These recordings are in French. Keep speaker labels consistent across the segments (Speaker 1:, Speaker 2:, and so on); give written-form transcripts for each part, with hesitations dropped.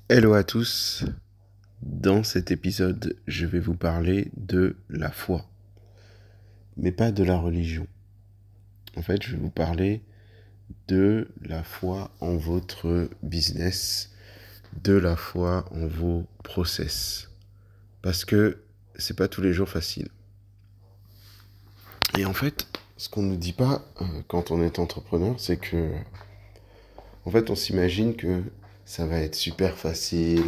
Speaker 1: Hello à tous, dans cet épisode je vais vous parler de la foi, mais pas de la religion. En fait je vais vous parler de la foi en votre business, de la foi en vos process, parce que c'est pas tous les jours facile. Et en fait ce qu'on ne nous dit pas quand on est entrepreneur, c'est que en fait on s'imagine que ça va être super facile,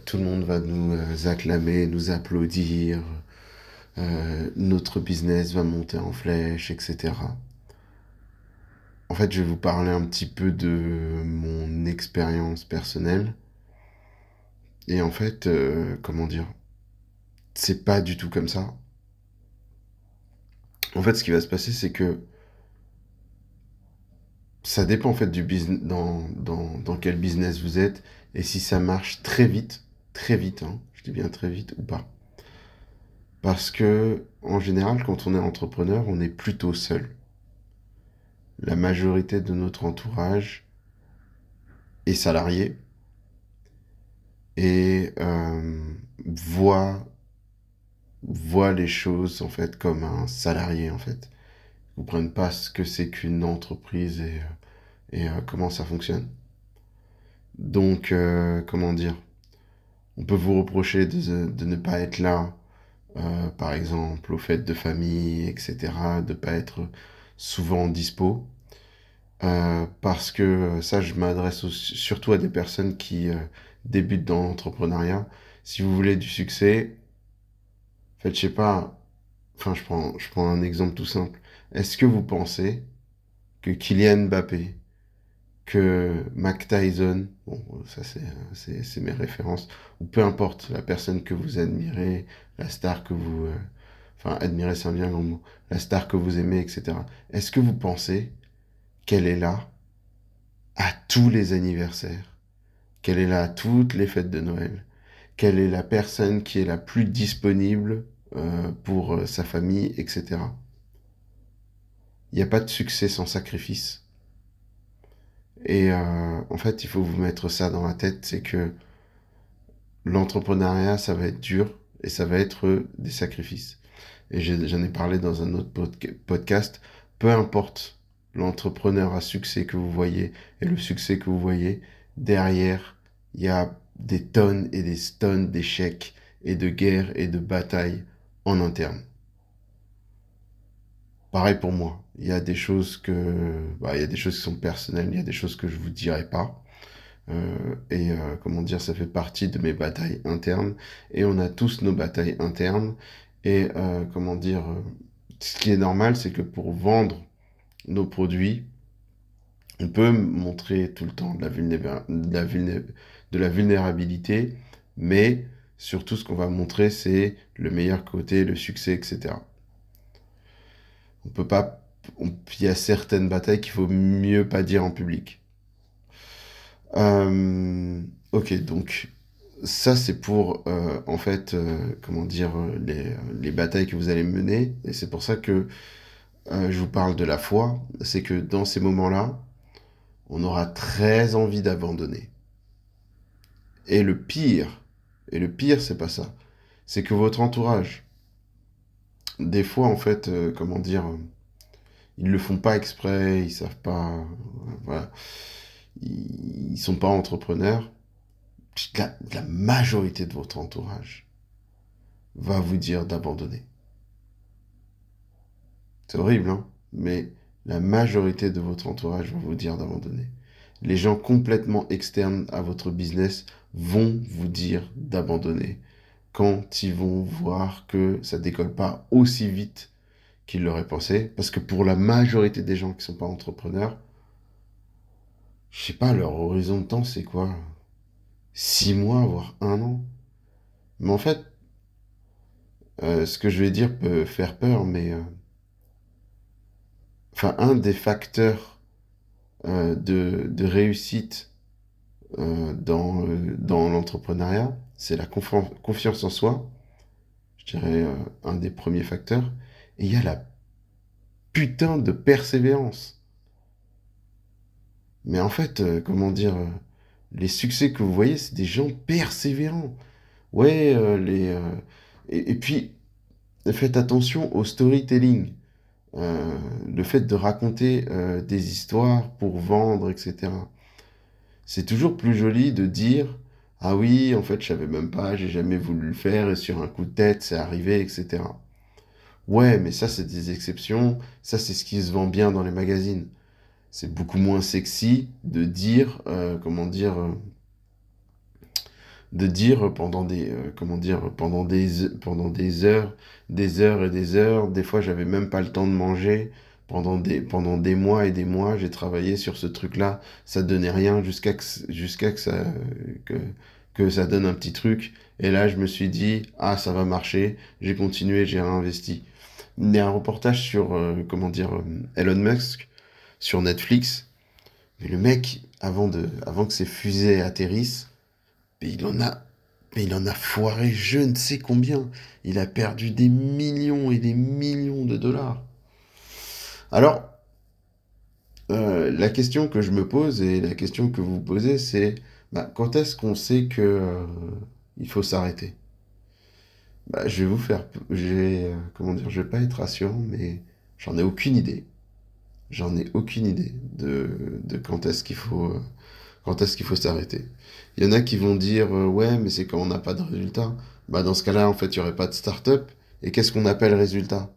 Speaker 1: tout le monde va nous acclamer, nous applaudir, notre business va monter en flèche, etc. En fait, je vais vous parler un petit peu de mon expérience personnelle. Et en fait, comment dire, c'est pas du tout comme ça. En fait, ce qui va se passer, c'est que ça dépend en fait du business, dans quel business vous êtes, et si ça marche très vite, hein, je dis bien très vite ou pas. Parce que, en général, quand on est entrepreneur, on est plutôt seul. La majorité de notre entourage est salarié et voit les choses en fait comme un salarié en fait. Ils comprennent pas ce que c'est qu'une entreprise et comment ça fonctionne. Donc comment dire, on peut vous reprocher de ne pas être là, par exemple aux fêtes de famille, etc. De pas être souvent dispo. Parce que ça, je m'adresse surtout à des personnes qui débutent dans l'entrepreneuriat. Si vous voulez du succès, en fait, je sais pas, enfin, je prends un exemple tout simple. Est-ce que vous pensez que Kylian Mbappé, que Mike Tyson, bon, ça c'est mes références, ou peu importe la personne que vous admirez, la star que vous, enfin, admirer c'est un bien grand mot, la star que vous aimez, etc. Est-ce que vous pensez qu'elle est là à tous les anniversaires, qu'elle est là à toutes les fêtes de Noël, qu'elle est la personne qui est la plus disponible pour sa famille, etc. Il n'y a pas de succès sans sacrifice. Et en fait, il faut vous mettre ça dans la tête, c'est que l'entrepreneuriat, ça va être dur et ça va être des sacrifices. Et j'en ai parlé dans un autre podcast. Peu importe l'entrepreneur à succès que vous voyez et le succès que vous voyez, derrière, il y a des tonnes et des tonnes d'échecs et de guerres et de batailles en interne. Pareil pour moi. Il y a des choses il y a des choses qui sont personnelles, il y a des choses que je vous dirai pas. Comment dire, ça fait partie de mes batailles internes. Et on a tous nos batailles internes. Et comment dire, ce qui est normal, c'est que pour vendre nos produits, on peut montrer tout le temps de la vulnérabilité, mais surtout ce qu'on va montrer, c'est le meilleur côté, le succès, etc. On peut pas, il y a certaines batailles qu'il faut mieux pas dire en public. Ok, donc ça c'est pour en fait comment dire les batailles que vous allez mener et c'est pour ça que je vous parle de la foi. C'est que dans ces moments-là, on aura très envie d'abandonner. Et le pire c'est pas ça, c'est que votre entourage, des fois en fait comment dire, ils le font pas exprès, ils savent pas, voilà, ils sont pas entrepreneurs. La majorité de votre entourage va vous dire d'abandonner. C'est horrible, hein? Mais la majorité de votre entourage va vous dire d'abandonner. Les gens complètement externes à votre business vont vous dire d'abandonner quand ils vont voir que ça décolle pas aussi vite qu'ils l'auraient pensé. Parce que pour la majorité des gens qui sont pas entrepreneurs, je sais pas, leur horizon de temps, c'est quoi? 6 mois, voire 1 an. Mais en fait, ce que je vais dire peut faire peur, mais enfin, un des facteurs de réussite dans l'entrepreneuriat, c'est la confiance en soi, je dirais un des premiers facteurs. Et il y a la putain de persévérance. Mais en fait, comment dire, les succès que vous voyez, c'est des gens persévérants. Ouais, et puis, faites attention au storytelling. Le fait de raconter des histoires pour vendre, etc. C'est toujours plus joli de dire, ah oui, en fait, je savais même pas, j'ai jamais voulu le faire, et sur un coup de tête, c'est arrivé, etc. Ouais, mais ça, c'est des exceptions. Ça, c'est ce qui se vend bien dans les magazines. C'est beaucoup moins sexy de dire, de dire pendant pendant des heures et des heures. Des fois, j'avais même pas le temps de manger. Pendant des mois et des mois, j'ai travaillé sur ce truc-là. Ça donnait rien jusqu'à que, que ça donne un petit truc. Et là, je me suis dit, ah, ça va marcher. J'ai continué, j'ai réinvesti. Il y a un reportage sur, Elon Musk sur Netflix. Mais le mec, avant que ses fusées atterrissent, mais il en a foiré je ne sais combien. Il a perdu des millions et des millions de dollars. Alors, la question que je me pose et la question que vous posez, c'est bah, quand est-ce qu'on sait que il faut s'arrêter? Bah, je vais vous faire, je vais pas être rassurant, mais j'en ai aucune idée. J'en ai aucune idée de quand est-ce qu'il faut s'arrêter. Il y en a qui vont dire ouais, mais c'est quand on n'a pas de résultat. Bah, dans ce cas-là, en fait, il n'y aurait pas de start-up. Et qu'est-ce qu'on appelle résultat?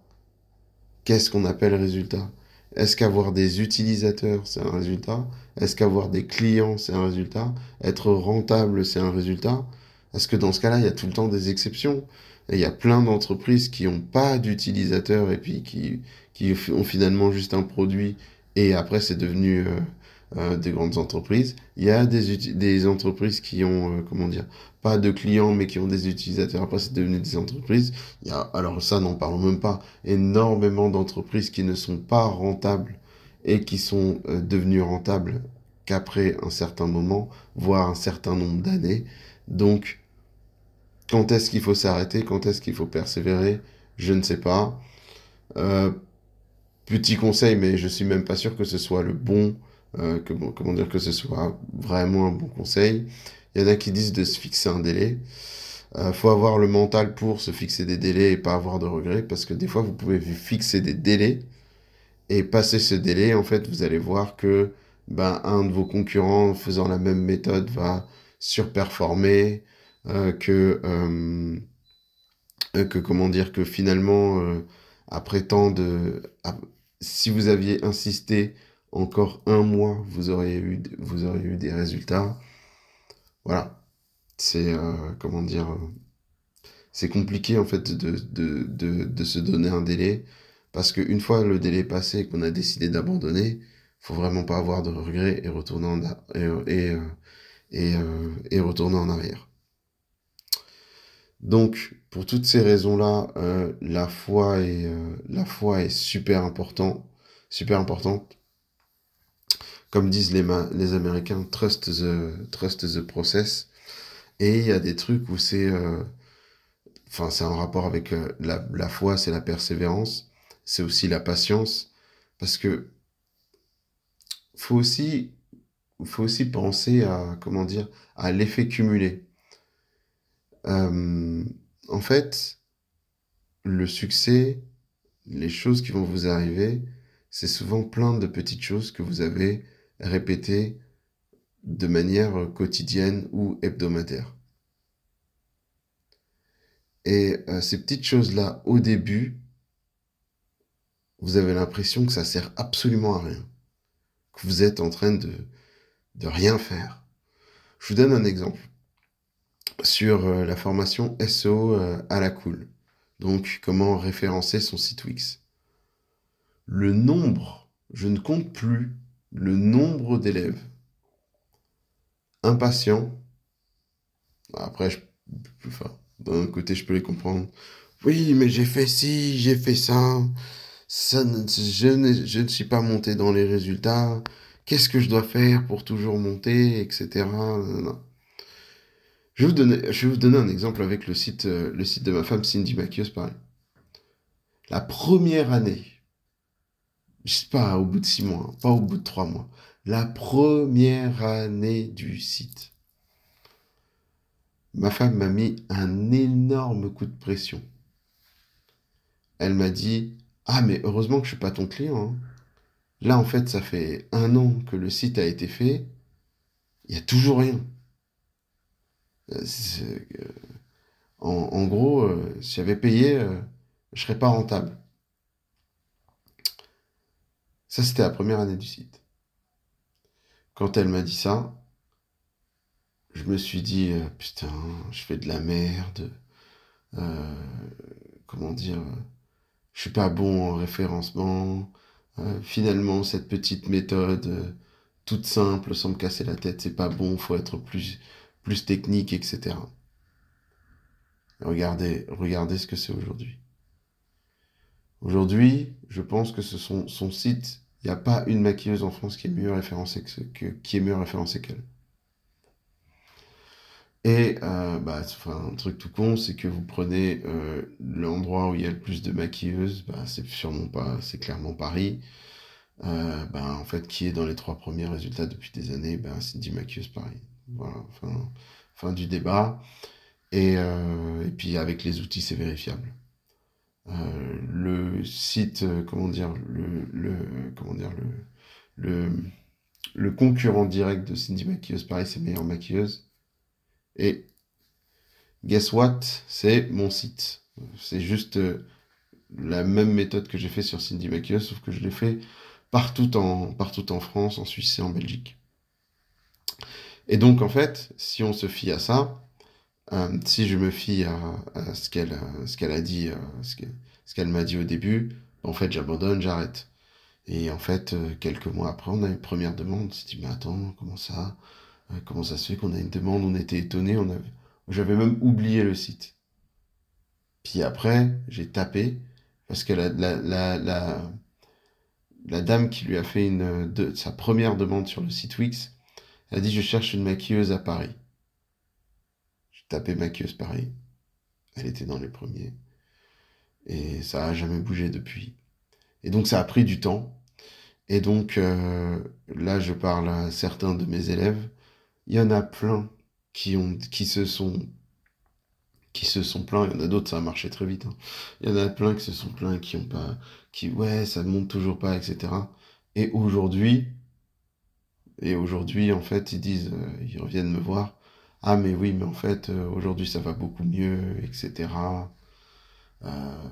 Speaker 1: Qu'est-ce qu'on appelle résultat? Est-ce qu'avoir des utilisateurs, c'est un résultat? Est-ce qu'avoir des clients, c'est un résultat? Être rentable, c'est un résultat? Est-ce que dans ce cas-là, il y a tout le temps des exceptions? Et il y a plein d'entreprises qui n'ont pas d'utilisateurs et puis qui ont finalement juste un produit et après c'est devenu des grandes entreprises. Il y a des entreprises qui ont, pas de clients mais qui ont des utilisateurs. Après c'est devenu des entreprises. Il y a, alors ça, n'en parlons même pas, énormément d'entreprises qui ne sont pas rentables et qui sont devenues rentables qu'après un certain moment, voire un certain nombre d'années. Donc, quand est-ce qu'il faut s'arrêter? Quand est-ce qu'il faut persévérer? Je ne sais pas. Euh, Petit conseil, mais je suis même pas sûr que ce soit le bon, que ce soit vraiment un bon conseil. Il y en a qui disent de se fixer un délai. Faut avoir le mental pour se fixer des délais et pas avoir de regrets, parce que des fois vous pouvez vous fixer des délais et passer ce délai, en fait, vous allez voir que ben, un de vos concurrents faisant la même méthode va surperformer, que finalement, après tant de... si vous aviez insisté encore un mois, vous auriez eu des résultats. Voilà. C'est, c'est compliqué en fait de se donner un délai, parce qu'une fois le délai passé et qu'on a décidé d'abandonner, faut vraiment pas avoir de regrets et retourner et retourner en arrière. Donc, pour toutes ces raisons-là, la foi est super importante. Comme disent les Américains, trust the process. Et il y a des trucs où c'est un rapport avec la foi, c'est la persévérance, c'est aussi la patience, parce que faut aussi, faut aussi penser à, à l'effet cumulé. Euh, En fait, le succès, les choses qui vont vous arriver, c'est souvent plein de petites choses que vous avez répétées de manière quotidienne ou hebdomadaire. Et ces petites choses-là, au début, vous avez l'impression que ça sert absolument à rien, que vous êtes en train de rien faire. Je vous donne un exemple sur la formation SEO à la cool. Donc, comment référencer son site Wix. Je ne compte plus le nombre d'élèves impatients. Après, enfin, d'un côté, je peux les comprendre. Oui, mais j'ai fait ci, j'ai fait ça. Je ne suis pas monté dans les résultats. Qu'est-ce que je dois faire pour toujours monter, etc. Non. Je vais vous donner un exemple avec le site de ma femme, Cindy Makios, pareil. La première année, je sais pas, au bout de 6 mois, pas au bout de 3 mois. La première année du site. Ma femme m'a mis un énorme coup de pression. Elle m'a dit, ah mais heureusement que je suis pas ton client, hein. Là en fait ça fait 1 an que le site a été fait, il y a toujours rien. C'est- en gros, si j'avais payé, je serais pas rentable. Ça c'était la première année du site. Quand elle m'a dit ça, je me suis dit, putain, je fais de la merde. Euh, comment dire, je suis pas bon en référencement. Finalement, cette petite méthode toute simple, sans me casser la tête, c'est pas bon, faut être plus technique, etc. Regardez ce que c'est aujourd'hui. Aujourd'hui, je pense que son site, il n'y a pas une maquilleuse en France qui est mieux référencée qui est mieux référencée qu'elle. Et bah, enfin, un truc tout con, c'est que vous prenez l'endroit où il y a le plus de maquilleuses, bah, c'est sûrement pas, c'est clairement Paris. Bah, en fait, qui est dans les 3 premiers résultats depuis des années, bah, Cindy Maquilleuse Paris. Voilà, fin du débat. Et puis avec les outils, c'est vérifiable. Le site, comment dire, comment dire, le, le concurrent direct de Cindy Maquilleuse Paris, c'est Meilleure Maquilleuse. Et guess what? C'est mon site. C'est juste la même méthode que j'ai fait sur Cindy Maquilleuse, sauf que je l'ai fait partout en France, en Suisse et en Belgique. Et donc, en fait, si on se fie à ça, si je me fie à ce qu'elle a dit, ce qu'elle m'a dit au début, en fait, j'abandonne, j'arrête. Et en fait, quelques mois après, on a une première demande. On s'est dit, mais attends, comment ça? Comment ça se fait qu'on a une demande? On était étonnés, j'avais même oublié le site. Puis après, j'ai tapé, parce que la dame qui lui a fait sa première demande sur le site Wix, elle a dit, je cherche une maquilleuse à Paris. J'ai tapé maquilleuse Paris. Elle était dans les premiers. Et ça a jamais bougé depuis. Et donc ça a pris du temps. Et donc là, je parle à certains de mes élèves. Il y en a plein qui se sont plaints. Il y en a d'autres, ça a marché très vite, hein. Il y en a plein qui se sont plaints, qui ont pas, ouais, ça ne monte toujours pas, etc. Et aujourd'hui, en fait, ils reviennent me voir. Ah, mais oui, mais en fait, aujourd'hui, ça va beaucoup mieux, etc. Euh,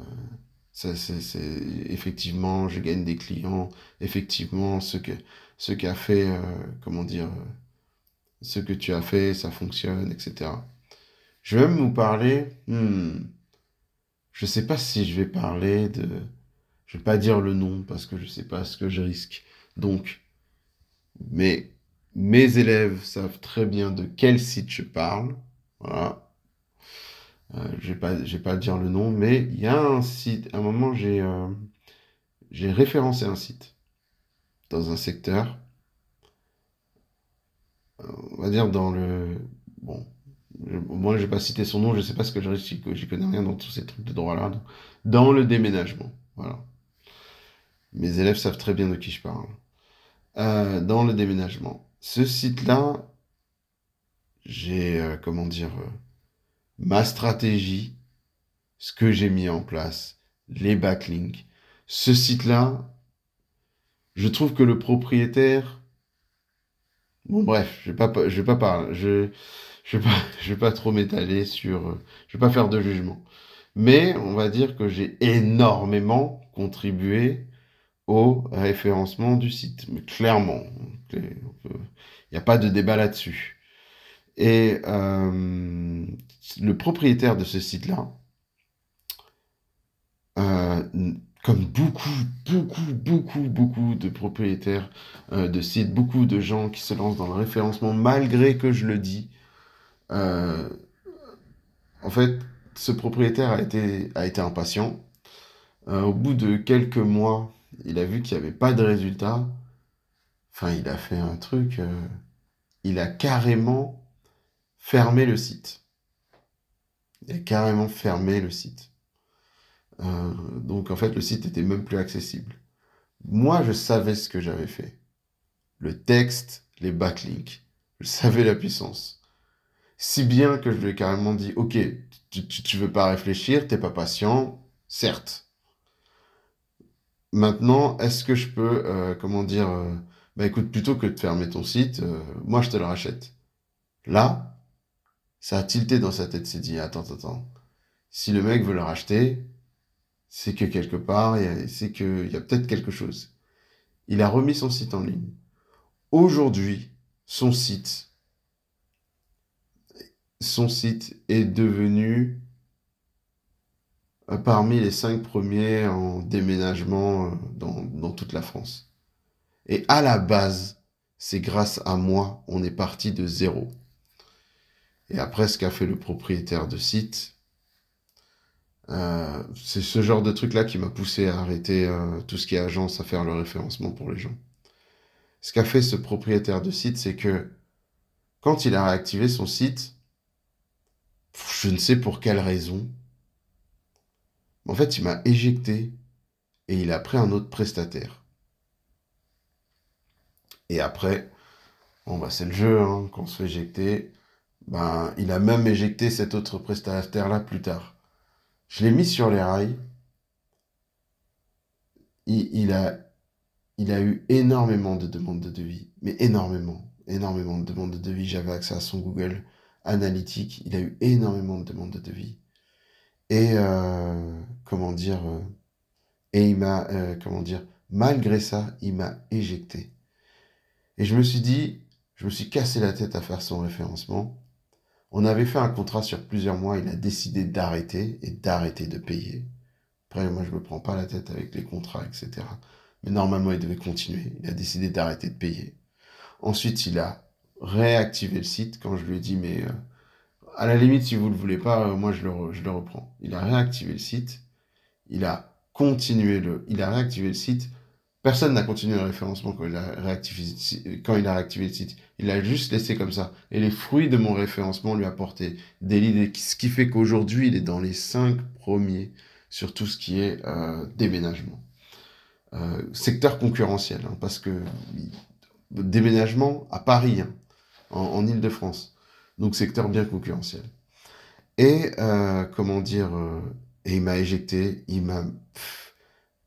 Speaker 1: effectivement, je gagne des clients. Effectivement, ce qu'a fait, comment dire, ce que tu as fait, ça fonctionne, etc. Je vais même vous parler, je sais pas si je vais parler de, je vais pas dire le nom parce que je sais pas ce que je risque. Donc, mais mes élèves savent très bien de quel site je parle. Voilà. Je vais pas dire le nom, mais il y a un site. À un moment, j'ai référencé un site dans un secteur, on va dire dans le. Bon, moi, je vais pas citer son nom, je sais pas ce que je risque, j'y connais rien dans tous ces trucs de droit-là. Donc, dans le déménagement. Voilà. Mes élèves savent très bien de qui je parle. Dans le déménagement. Ce site-là, j'ai, comment dire, ma stratégie, ce que j'ai mis en place, les backlinks. Ce site-là, je trouve que le propriétaire, bon bref, je vais pas parler, je vais pas, je vais pas trop m'étaler sur, je vais pas faire de jugement. Mais on va dire que j'ai énormément contribué au référencement du site. Mais clairement, il n'y a pas de débat là-dessus. Et le propriétaire de ce site-là, euh, comme beaucoup de propriétaires de sites, beaucoup de gens qui se lancent dans le référencement, malgré que je le dis, euh, en fait, ce propriétaire a été impatient. Au bout de quelques mois, il a vu qu'il n'y avait pas de résultat. Enfin, il a fait un truc, il a carrément fermé le site. Il a carrément fermé le site. Donc en fait, le site était même plus accessible. Moi, je savais ce que j'avais fait. le texte, les backlinks. Je savais la puissance. Si bien que je lui ai carrément dit, ok, tu veux pas réfléchir, t'es pas patient, certes. Maintenant, est-ce que je peux, bah écoute, plutôt que de fermer ton site, moi je te le rachète. Là, ça a tilté dans sa tête, s'est dit, attends, attends. Si le mec veut le racheter, c'est que quelque part, c'est qu'il y a peut-être quelque chose. Il a remis son site en ligne. Aujourd'hui, son site, son site est devenu parmi les 5 premiers en déménagement dans toute la France. Et à la base, c'est grâce à moi, on est parti de zéro. Et après, ce qu'a fait le propriétaire de site, c'est ce genre de truc-là qui m'a poussé à arrêter tout ce qui est agence, à faire le référencement pour les gens. Ce qu'a fait ce propriétaire de site, c'est que quand il a réactivé son site, je ne sais pour quelle raison, en fait, il m'a éjecté et il a pris un autre prestataire. Et après, bon bah c'est le jeu, hein, quand on se fait éjecter, ben il a même éjecté cet autre prestataire-là plus tard. Je l'ai mis sur les rails. Il, il a, il a eu énormément de demandes de devis, mais énormément de demandes de devis. J'avais accès à son Google Analytics. Il a eu énormément de demandes de devis. Et et il m'a, malgré ça, il m'a éjecté. Et je me suis cassé la tête à faire son référencement. On avait fait un contrat sur plusieurs mois, il a décidé d'arrêter et d'arrêter de payer. Après, moi, je me prends pas la tête avec les contrats, etc. Mais normalement, il devait continuer. Il a décidé d'arrêter de payer. Ensuite, il a réactivé le site quand je lui ai dit, mais à la limite, si vous ne le voulez pas, moi, je le reprends. Il a réactivé le site. Il a réactivé le site. Personne n'a continué le référencement quand il a réactivé le site. Il l'a juste laissé comme ça. Et les fruits de mon référencement lui apportaient des leads. Ce qui fait qu'aujourd'hui, il est dans les 5 premiers sur tout ce qui est déménagement. Secteur concurrentiel, hein, parce que déménagement à Paris, hein, en Île-de-France. Donc secteur bien concurrentiel. Et et il m'a éjecté,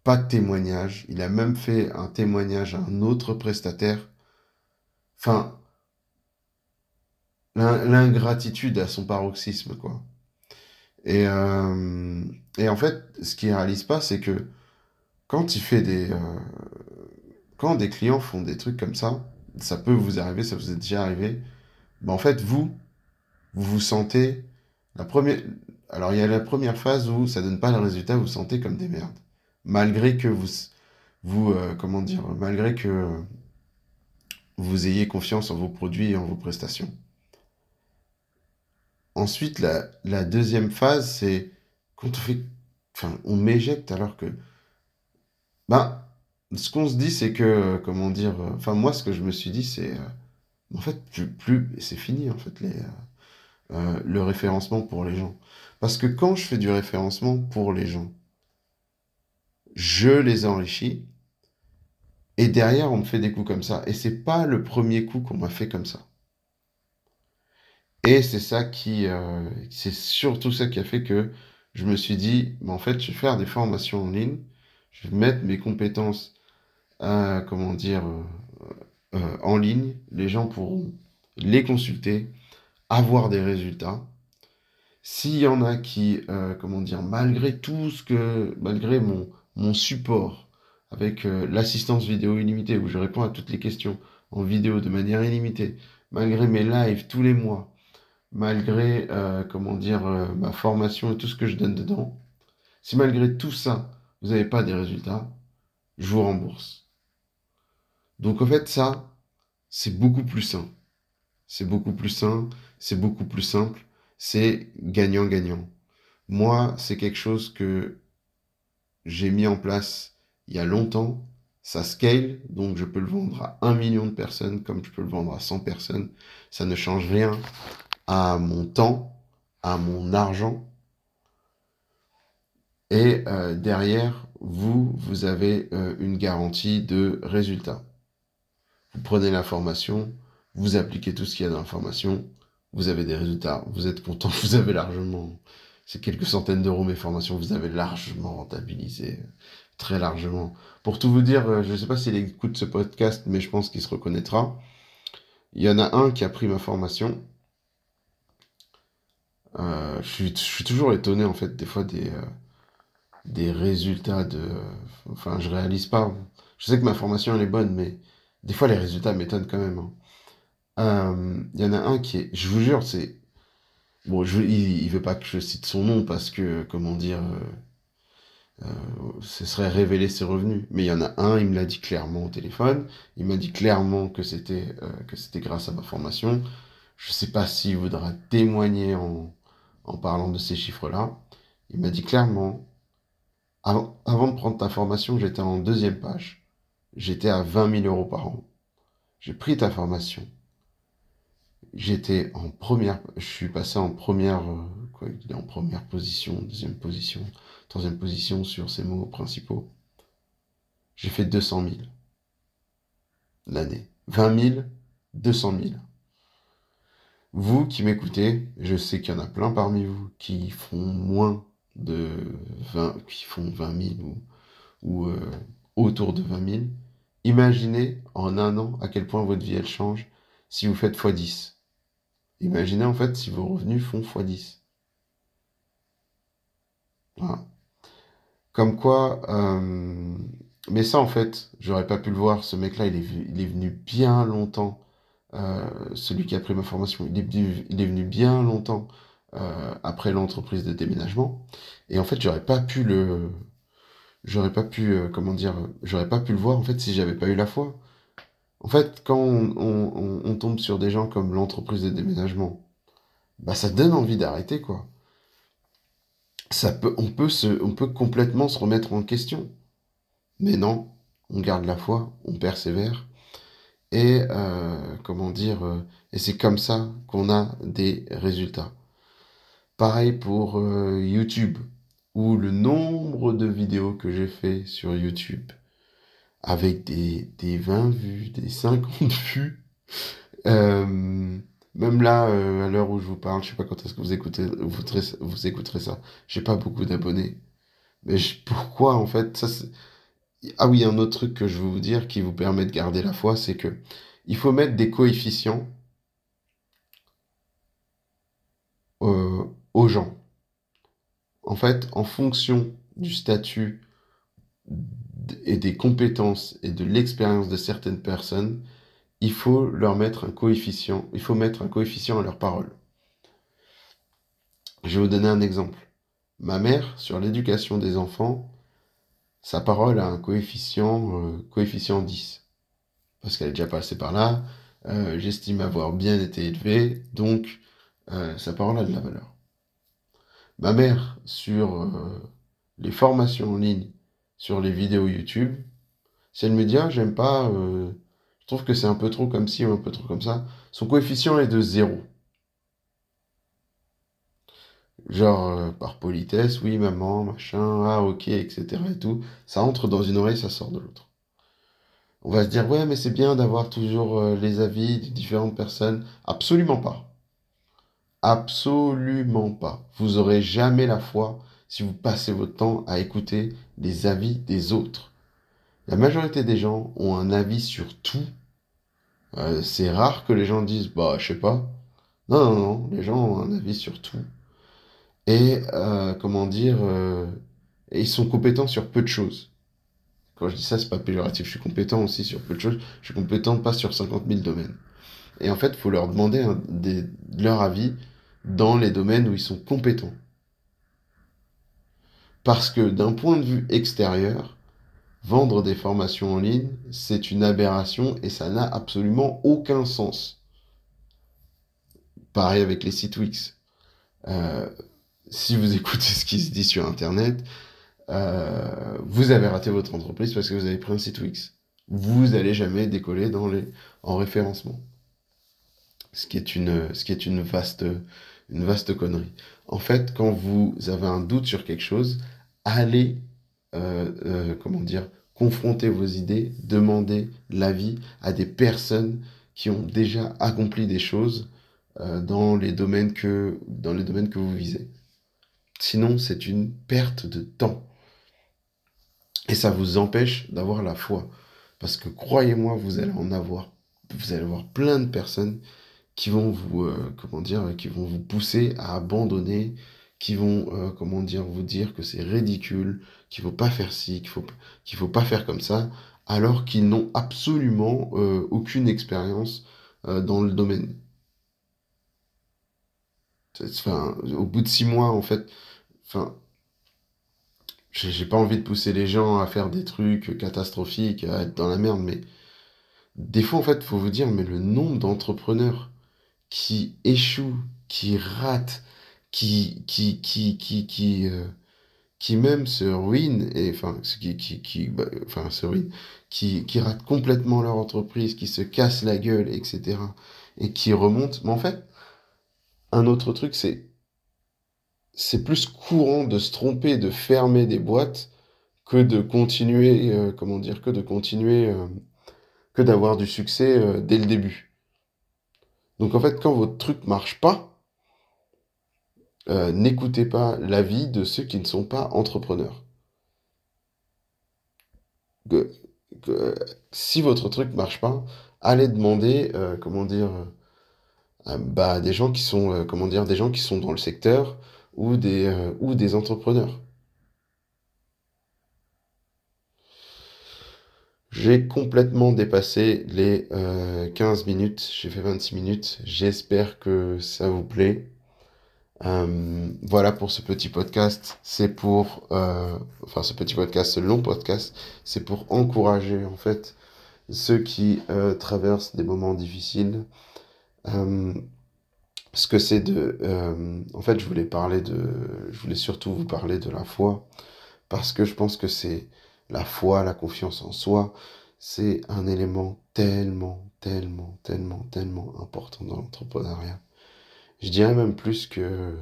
Speaker 1: pas de témoignage. Il a même fait un témoignage à un autre prestataire. Enfin, l'ingratitude à son paroxysme, quoi. Et, euh, et en fait, ce qu'il réalise pas, c'est que quand il fait quand des clients font des trucs comme ça peut vous arriver, ça vous est déjà arrivé. Ben en fait, vous vous sentez la première. Alors, il y a la première phase où ça donne pas le résultat, vous vous sentez comme des merdes. Malgré que malgré que vous ayez confiance en vos produits et en vos prestations. Ensuite, la deuxième phase, c'est quand on m'éjecte alors que, ben, ce qu'on se dit, c'est que, moi, ce que je me suis dit, c'est, en fait, c'est fini, en fait, le référencement pour les gens. Parce que quand je fais du référencement pour les gens, je les enrichis, et derrière, on me fait des coups comme ça. Et c'est pas le premier coup qu'on m'a fait comme ça. Et c'est surtout ça qui a fait que je me suis dit, en fait, je vais faire des formations en ligne, je vais mettre mes compétences, en ligne, les gens pourront les consulter, avoir des résultats. S'il y en a qui, malgré mon support avec l'assistance vidéo illimitée, où je réponds à toutes les questions en vidéo de manière illimitée, malgré mes lives tous les mois, malgré ma formation et tout ce que je donne dedans, si malgré tout ça, vous n'avez pas des résultats, je vous rembourse. Donc en fait, ça, c'est beaucoup plus sain. C'est beaucoup plus sain, c'est beaucoup plus simple, c'est gagnant-gagnant. Moi, c'est quelque chose que j'ai mis en place il y a longtemps. Ça scale, donc je peux le vendre à 1 million de personnes comme je peux le vendre à 100 personnes. Ça ne change rien à mon temps, à mon argent. Et derrière, vous avez une garantie de résultat. Vous prenez l'information, vous appliquez tout ce qu'il y a dans l'information, vous avez des résultats, vous êtes content, vous avez largement, c'est quelques centaines d'euros mes formations, vous avez largement rentabilisé, très largement. Pour tout vous dire, je ne sais pas s'il écoute ce podcast, mais je pense qu'il se reconnaîtra. Il y en a un qui a pris ma formation. Je suis toujours étonné en fait des fois des résultats de... Enfin, je réalise pas. Je sais que ma formation elle est bonne, mais des fois les résultats m'étonnent quand même, hein. Il y en a un qui est... Je vous jure, c'est... Bon, il veut pas que je cite son nom parce que, comment dire, ce serait révéler ses revenus. Mais il y en a un, il me l'a dit clairement au téléphone. Il m'a dit clairement que c'était grâce à ma formation. Je sais pas s'il voudra témoigner en parlant de ces chiffres-là. Il m'a dit clairement, avant de prendre ta formation, j'étais en deuxième page. J'étais à 20 000 euros par an. J'ai pris ta formation. J'étais en première, je suis passé en première, quoi, il est en première position, deuxième position, troisième position sur ces mots principaux. J'ai fait 200 000 l'année. 20 000, 200 000. Vous qui m'écoutez, je sais qu'il y en a plein parmi vous qui font moins de 20, qui font 20 000 ou autour de 20 000. Imaginez en un an à quel point votre vie elle change si vous faites x10. Imaginez en fait si vos revenus font x10. Voilà. Comme quoi, mais ça en fait, j'aurais pas pu le voir. Ce mec-là, il est venu bien longtemps. Celui qui a pris ma formation, il est venu bien longtemps après l'entreprise de déménagement. Et en fait, j'aurais pas pu, comment dire, j'aurais pas pu le voir en fait si j'avais pas eu la foi. En fait, quand on tombe sur des gens comme l'entreprise de déménagement, bah ça donne envie d'arrêter quoi. On peut complètement se remettre en question. Mais non, on garde la foi, on persévère. Et comment dire, et c'est comme ça qu'on a des résultats. Pareil pour YouTube, où le nombre de vidéos que j'ai fait sur YouTube, avec des 20 vues, des 50 vues, même là, à l'heure où je vous parle, je sais pas quand est-ce que vous écouterez ça, j'ai pas beaucoup d'abonnés. Mais pourquoi en fait Ah oui, un autre truc que je veux vous dire qui vous permet de garder la foi, c'est que il faut mettre des coefficients aux gens. En fait, en fonction du statut et des compétences et de l'expérience de certaines personnes, il faut leur mettre un coefficient. Il faut mettre un coefficient à leurs paroles. Je vais vous donner un exemple. Ma mère, sur l'éducation des enfants, sa parole a un coefficient 10. Parce qu'elle est déjà passée par là. J'estime avoir bien été élevée, donc sa parole a de la valeur. Ma mère, sur les formations en ligne, sur les vidéos YouTube, si elle me dit, ah, j'aime pas, je trouve que c'est un peu trop comme ci ou un peu trop comme ça, son coefficient est de 0. Genre, par politesse, oui, maman, machin, ah, ok, etc. et tout. Ça entre dans une oreille, ça sort de l'autre. On va se dire, ouais, mais c'est bien d'avoir toujours les avis de différentes personnes. Absolument pas. Absolument pas. Vous aurez jamais la foi si vous passez votre temps à écouter les avis des autres. La majorité des gens ont un avis sur tout. C'est rare que les gens disent, bah, je sais pas. Non, non, non, les gens ont un avis sur tout. Et, comment dire, et ils sont compétents sur peu de choses. Quand je dis ça, c'est pas péjoratif. Je suis compétent aussi sur peu de choses. Je suis compétent pas sur 50 000 domaines. Et en fait, il faut leur demander leur avis dans les domaines où ils sont compétents. Parce que d'un point de vue extérieur, vendre des formations en ligne, c'est une aberration et ça n'a absolument aucun sens. Pareil avec les sites Wix. Euh, si vous écoutez ce qui se dit sur Internet, vous avez raté votre entreprise parce que vous avez pris un site Wix. Vous n'allez jamais décoller en référencement. Ce qui est une vaste connerie. En fait, quand vous avez un doute sur quelque chose, allez, comment dire, confrontez vos idées, demandez l'avis à des personnes qui ont déjà accompli des choses dans les domaines que vous visez. Sinon, c'est une perte de temps. Et ça vous empêche d'avoir la foi. Parce que croyez-moi, vous allez avoir plein de personnes qui vont qui vont vous pousser à abandonner, qui vont, vous dire que c'est ridicule, qu'il faut pas faire ci, qu'il faut pas faire comme ça, alors qu'ils n'ont absolument aucune expérience dans le domaine. Enfin, au bout de 6 mois, en fait, enfin, j'ai pas envie de pousser les gens à faire des trucs catastrophiques, à être dans la merde, mais des fois, en fait, faut vous dire, mais le nombre d'entrepreneurs qui échouent, qui ratent, qui même se ruinent, et enfin, se ruinent, qui ratent complètement leur entreprise, qui se cassent la gueule, etc., et qui remontent. Mais en fait, un autre truc, c'est plus courant de se tromper, de fermer des boîtes, que de continuer, que d'avoir du succès dès le début. Donc en fait, quand votre truc marche pas, n'écoutez pas l'avis de ceux qui ne sont pas entrepreneurs. Que- que- Si votre truc marche pas, allez demander, à des gens qui sont, des gens qui sont dans le secteur ou des entrepreneurs. J'ai complètement dépassé les 15 minutes, j'ai fait 26 minutes, j'espère que ça vous plaît. Voilà pour ce petit podcast. Ce petit podcast, ce long podcast, c'est pour encourager en fait ceux qui traversent des moments difficiles. Euh, Ce que c'est en fait, je voulais surtout vous parler de la foi parce que je pense que c'est la foi, la confiance en soi, c'est un élément tellement important dans l'entrepreneuriat. Je dirais même plus que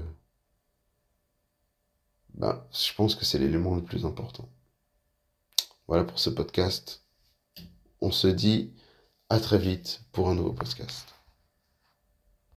Speaker 1: je pense que c'est l'élément le plus important. Voilà pour ce podcast. On se dit à très vite pour un nouveau podcast.